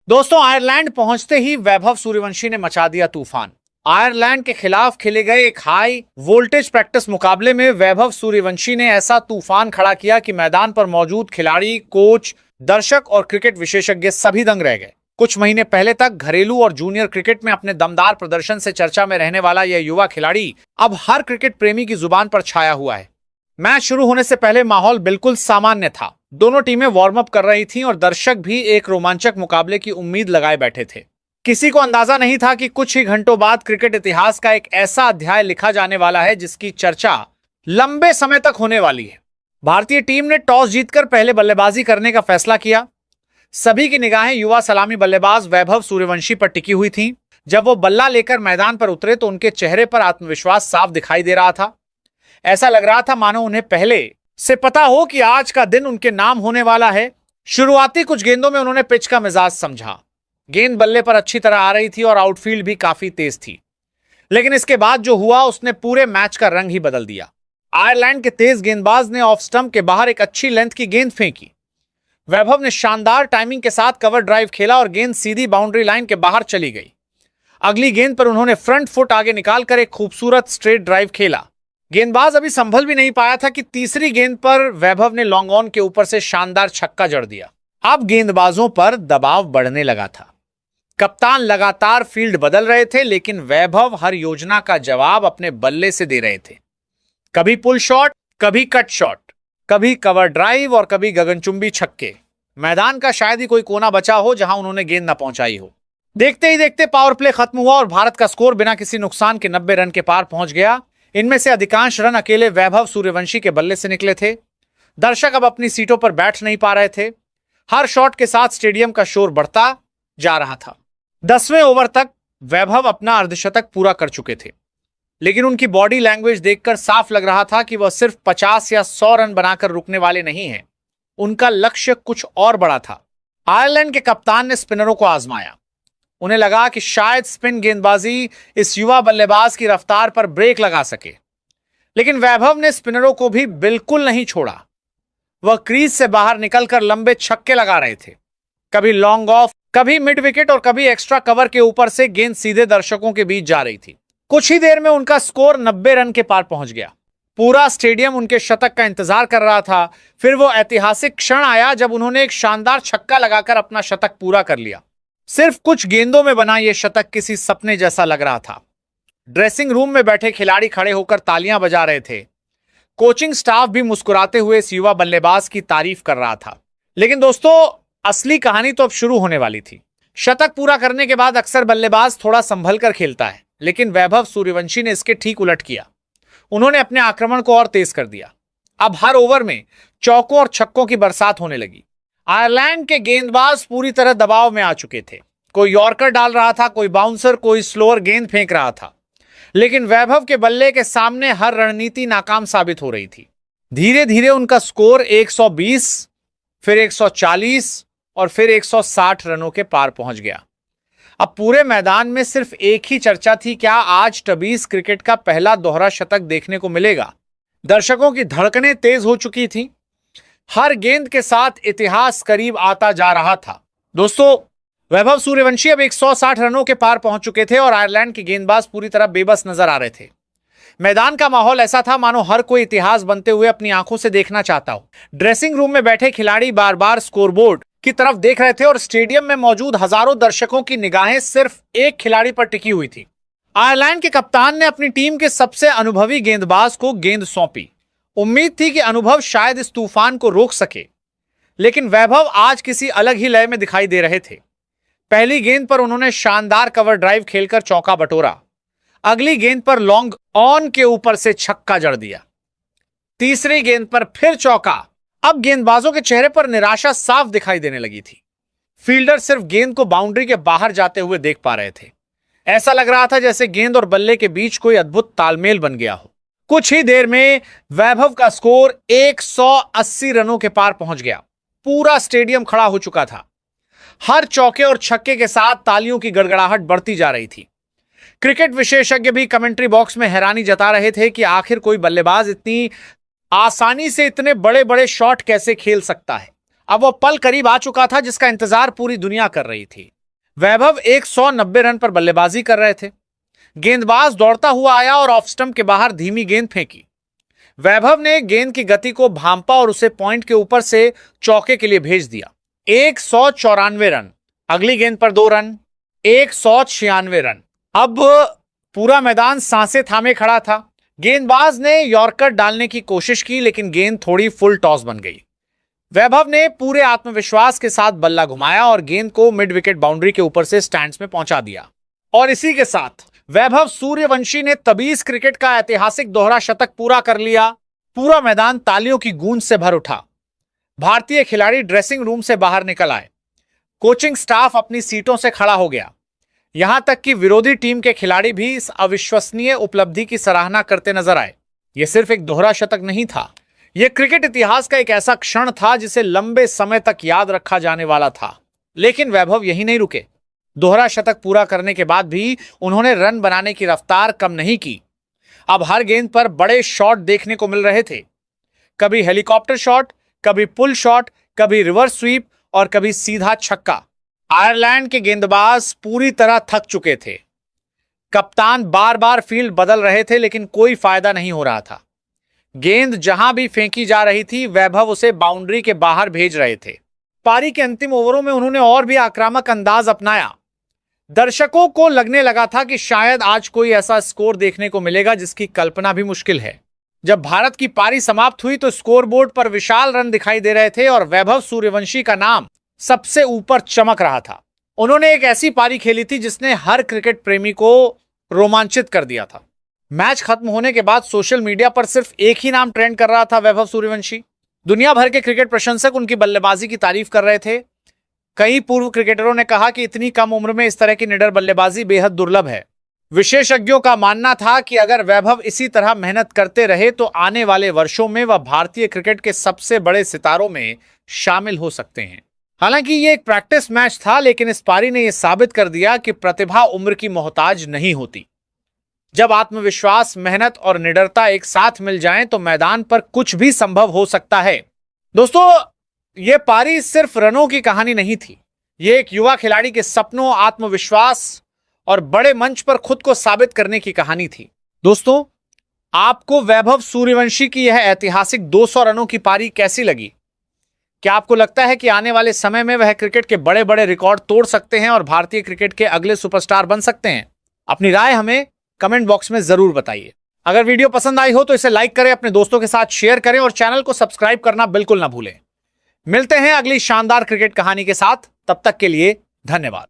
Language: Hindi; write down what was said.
दोस्तों, आयरलैंड पहुंचते ही वैभव सूर्यवंशी ने मचा दिया तूफान। आयरलैंड के खिलाफ खेले गए एक हाई वोल्टेज प्रैक्टिस मुकाबले में वैभव सूर्यवंशी ने ऐसा तूफान खड़ा किया कि मैदान पर मौजूद खिलाड़ी, कोच, दर्शक और क्रिकेट विशेषज्ञ सभी दंग रह गए। कुछ महीने पहले तक घरेलू और जूनियर क्रिकेट में अपने दमदार प्रदर्शन से चर्चा में रहने वाला यह युवा खिलाड़ी अब हर क्रिकेट प्रेमी की जुबान पर छाया हुआ है। मैच शुरू होने से पहले माहौल बिल्कुल सामान्य था। दोनों टीमें वार्म अप कर रही थीं और दर्शक भी एक रोमांचक मुकाबले की उम्मीद लगाए बैठे थे। किसी को अंदाजा नहीं था कि कुछ ही घंटों बाद क्रिकेट इतिहास का एक ऐसा अध्याय लिखा जाने वाला है जिसकी चर्चा लंबे समय तक होने वाली है। भारतीय टीम ने टॉस जीतकर पहले बल्लेबाजी करने का फैसला किया। सभी की निगाहें युवा सलामी बल्लेबाज वैभव सूर्यवंशी पर टिकी हुई थीं। जब वो बल्ला लेकर मैदान पर उतरे तो उनके चेहरे पर आत्मविश्वास साफ दिखाई दे रहा था। ऐसा लग रहा था मानो उन्हें पहले से पता हो कि आज का दिन उनके नाम होने वाला है। शुरुआती कुछ गेंदों में उन्होंने पिच का मिजाज समझा। गेंद बल्ले पर अच्छी तरह आ रही थी और आउटफील्ड भी काफी तेज थी। लेकिन इसके बाद जो हुआ उसने पूरे मैच का रंग ही बदल दिया। आयरलैंड के तेज गेंदबाज ने ऑफ स्टंप के बाहर एक अच्छी लेंथ की गेंद फेंकी। वैभव ने शानदार टाइमिंग के साथ कवर ड्राइव खेला और गेंद सीधी बाउंड्री लाइन के बाहर चली गई। अगली गेंद पर उन्होंने फ्रंट फुट आगे निकालकर एक खूबसूरत स्ट्रेट ड्राइव खेला। गेंदबाज अभी संभल भी नहीं पाया था कि तीसरी गेंद पर वैभव ने लॉन्ग ऑन के ऊपर से शानदार छक्का जड़ दिया। अब गेंदबाजों पर दबाव बढ़ने लगा था। कप्तान लगातार फील्ड बदल रहे थे, लेकिन वैभव हर योजना का जवाब अपने बल्ले से दे रहे थे। कभी पुल शॉट, कभी कट शॉट, कभी कवर ड्राइव और कभी गगनचुंबी छक्के। मैदान का शायद ही कोई कोना बचा हो जहां उन्होंने गेंद न पहुंचाई हो। देखते ही देखते पावर प्ले खत्म हुआ और भारत का स्कोर बिना किसी नुकसान के 90 रन के पार पहुंच गया। इनमें से अधिकांश रन अकेले वैभव सूर्यवंशी के बल्ले से निकले थे। दर्शक अब अपनी सीटों पर बैठ नहीं पा रहे थे। हर शॉट के साथ स्टेडियम का शोर बढ़ता जा रहा था। 10वें ओवर तक वैभव अपना अर्धशतक पूरा कर चुके थे, लेकिन उनकी बॉडी लैंग्वेज देखकर साफ लग रहा था कि वह सिर्फ 50 या 100 रन बनाकर रुकने वाले नहीं हैं। उनका लक्ष्य कुछ और बड़ा था। आयरलैंड के कप्तान ने स्पिनरों को आजमाया। उन्हें लगा कि शायद स्पिन गेंदबाजी इस युवा बल्लेबाज की रफ्तार पर ब्रेक लगा सके, लेकिन वैभव ने स्पिनरों को भी बिल्कुल नहीं छोड़ा। वह क्रीज से बाहर निकलकर लंबे छक्के लगा रहे थे। कभी लॉन्ग ऑफ, कभी मिड विकेट और कभी एक्स्ट्रा कवर के ऊपर से गेंद सीधे दर्शकों के बीच जा रही थी। कुछ ही देर में उनका स्कोर 90 रन के पार पहुंच गया। पूरा स्टेडियम उनके शतक का इंतजार कर रहा था। फिर वो ऐतिहासिक क्षण आया जब उन्होंने एक शानदार छक्का लगाकर अपना शतक पूरा कर लिया। सिर्फ कुछ गेंदों में बना यह शतक किसी सपने जैसा लग रहा था। ड्रेसिंग रूम में बैठे खिलाड़ी खड़े होकर तालियां बजा रहे थे। कोचिंग स्टाफ भी मुस्कुराते हुए इस युवा बल्लेबाज की तारीफ कर रहा था। लेकिन दोस्तों, असली कहानी तो अब शुरू होने वाली थी। शतक पूरा करने के बाद अक्सर बल्लेबाज थोड़ा संभल कर खेलता है, लेकिन वैभव सूर्यवंशी ने इसके ठीक उलट किया। उन्होंने अपने आक्रमण को और तेज कर दिया। अब हर ओवर में चौकों और छक्कों की बरसात होने लगी। आयरलैंड के गेंदबाज पूरी तरह दबाव में आ चुके थे। कोई यॉर्कर डाल रहा था, कोई बाउंसर, कोई स्लोअर गेंद फेंक रहा था। लेकिन वैभव के बल्ले के सामने हर रणनीति नाकाम साबित हो रही थी। धीरे धीरे उनका स्कोर 120, फिर 140 और फिर 160 रनों के पार पहुंच गया। अब पूरे मैदान में सिर्फ एक ही चर्चा थी, क्या आज टबीज क्रिकेट का पहला दोहरा शतक देखने को मिलेगा। दर्शकों की धड़कनें तेज हो चुकी थी। हर गेंद के साथ इतिहास करीब आता जा रहा था। दोस्तों, वैभव सूर्यवंशी अब 160 रनों के पार पहुंच चुके थे और आयरलैंड के गेंदबाज पूरी तरह बेबस नजर आ रहे थे। मैदान का माहौल ऐसा था मानो हर कोई इतिहास बनते हुए अपनी आंखों से देखना चाहता हो। ड्रेसिंग रूम में बैठे खिलाड़ी बार बार स्कोरबोर्ड की तरफ देख रहे थे और स्टेडियम में मौजूद हजारों दर्शकों की निगाहें सिर्फ एक खिलाड़ी पर टिकी हुई थी। आयरलैंड के कप्तान ने अपनी टीम के सबसे अनुभवी गेंदबाज को गेंद सौंपी। उम्मीद थी कि अनुभव शायद इस तूफान को रोक सके, लेकिन वैभव आज किसी अलग ही लय में दिखाई दे रहे थे। पहली गेंद पर उन्होंने शानदार कवर ड्राइव खेलकर चौका बटोरा। अगली गेंद पर लॉन्ग ऑन के ऊपर से छक्का जड़ दिया। तीसरी गेंद पर फिर चौका। अब गेंदबाजों के चेहरे पर निराशा साफ दिखाई देने लगी थी। फील्डर सिर्फ गेंद को बाउंड्री के बाहर जाते हुए देख पा रहे थे। ऐसा लग रहा था जैसे गेंद और बल्ले के बीच कोई अद्भुत तालमेल बन गया हो। कुछ ही देर में वैभव का स्कोर 180 रनों के पार पहुंच गया। पूरा स्टेडियम खड़ा हो चुका था। हर चौके और छक्के के साथ तालियों की गड़गड़ाहट बढ़ती जा रही थी। क्रिकेट विशेषज्ञ भी कमेंट्री बॉक्स में हैरानी जता रहे थे कि आखिर कोई बल्लेबाज इतनी आसानी से इतने बड़े बड़े शॉट कैसे खेल सकता है। अब वो पल करीब आ चुका था जिसका इंतजार पूरी दुनिया कर रही थी। वैभव 190 रन पर बल्लेबाजी कर रहे थे। गेंदबाज दौड़ता हुआ आया और ऑफ स्टंप के बाहर धीमी गेंद फेंकी। वैभव ने गेंद की गति को भांपा और उसे पॉइंट के ऊपर से चौके के लिए भेज दिया। 194 रन। अगली गेंद पर 2 रन, 196 रन। अब पूरा मैदान सांसें थामे खड़ा था। गेंदबाज ने यॉर्कर डालने की कोशिश की, लेकिन गेंद थोड़ी फुल टॉस बन गई। वैभव ने पूरे आत्मविश्वास के साथ बल्ला घुमाया और गेंद को मिड विकेट बाउंड्री के ऊपर से स्टैंड्स में पहुंचा दिया। और इसी के साथ वैभव सूर्यवंशी ने तबीज क्रिकेट का ऐतिहासिक दोहरा शतक पूरा कर लिया। पूरा मैदान तालियों की गूंज से भर उठा। भारतीय खिलाड़ी ड्रेसिंग रूम से बाहर निकल आए। कोचिंग स्टाफ अपनी सीटों से खड़ा हो गया। यहां तक कि विरोधी टीम के खिलाड़ी भी इस अविश्वसनीय उपलब्धि की सराहना करते नजर आए। यह सिर्फ एक दोहरा शतक नहीं था, यह क्रिकेट इतिहास का एक ऐसा क्षण था जिसे लंबे समय तक याद रखा जाने वाला था। लेकिन वैभव यहीं नहीं रुके। दोहरा शतक पूरा करने के बाद भी उन्होंने रन बनाने की रफ्तार कम नहीं की। अब हर गेंद पर बड़े शॉट देखने को मिल रहे थे। कभी हेलीकॉप्टर शॉट, कभी पुल शॉट, कभी रिवर्स स्वीप और कभी सीधा छक्का। आयरलैंड के गेंदबाज पूरी तरह थक चुके थे। कप्तान बार बार फील्ड बदल रहे थे, लेकिन कोई फायदा नहीं हो रहा था। गेंद जहां भी फेंकी जा रही थी, वैभव उसे बाउंड्री के बाहर भेज रहे थे। पारी के अंतिम ओवरों में उन्होंने और भी आक्रामक अंदाज अपनाया। दर्शकों को लगने लगा था कि शायद आज कोई ऐसा स्कोर देखने को मिलेगा जिसकी कल्पना भी मुश्किल है। जब भारत की पारी समाप्त हुई तो स्कोरबोर्ड पर विशाल रन दिखाई दे रहे थे और वैभव सूर्यवंशी का नाम सबसे ऊपर चमक रहा था। उन्होंने एक ऐसी पारी खेली थी जिसने हर क्रिकेट प्रेमी को रोमांचित कर दिया था। मैच खत्म होने के बाद सोशल मीडिया पर सिर्फ एक ही नाम ट्रेंड कर रहा था, वैभव सूर्यवंशी। दुनिया भर के क्रिकेट प्रशंसक उनकी बल्लेबाजी की तारीफ कर रहे थे। कई पूर्व क्रिकेटरों ने कहा कि इतनी कम उम्र में इस तरह की निडर बल्लेबाजी बेहद दुर्लभ है। विशेषज्ञों का मानना था कि अगर वैभव इसी तरह मेहनत करते रहे तो आने वाले वर्षों में वह भारतीय क्रिकेट के सबसे बड़े सितारों में शामिल हो सकते हैं। हालांकि यह एक प्रैक्टिस मैच था, लेकिन इस पारी ने यह साबित कर दिया कि प्रतिभा उम्र की मोहताज नहीं होती। जब आत्मविश्वास, मेहनत और निडरता एक साथ मिल जाएं तो मैदान पर कुछ भी संभव हो सकता है। दोस्तों, यह पारी सिर्फ रनों की कहानी नहीं थी। यह एक युवा खिलाड़ी के सपनों, आत्मविश्वास और बड़े मंच पर खुद को साबित करने की कहानी थी। दोस्तों, आपको वैभव सूर्यवंशी की यह ऐतिहासिक 200 रनों की पारी कैसी लगी? क्या आपको लगता है कि आने वाले समय में वह क्रिकेट के बड़े बड़े रिकॉर्ड तोड़ सकते हैं और भारतीय क्रिकेट के अगले सुपरस्टार बन सकते हैं? अपनी राय हमें कमेंट बॉक्स में जरूर बताइए। अगर वीडियो पसंद आई हो तो इसे लाइक करें, अपने दोस्तों के साथ शेयर करें और चैनल को सब्सक्राइब करना बिल्कुल ना भूलें। मिलते हैं अगली शानदार क्रिकेट कहानी के साथ। तब तक के लिए धन्यवाद।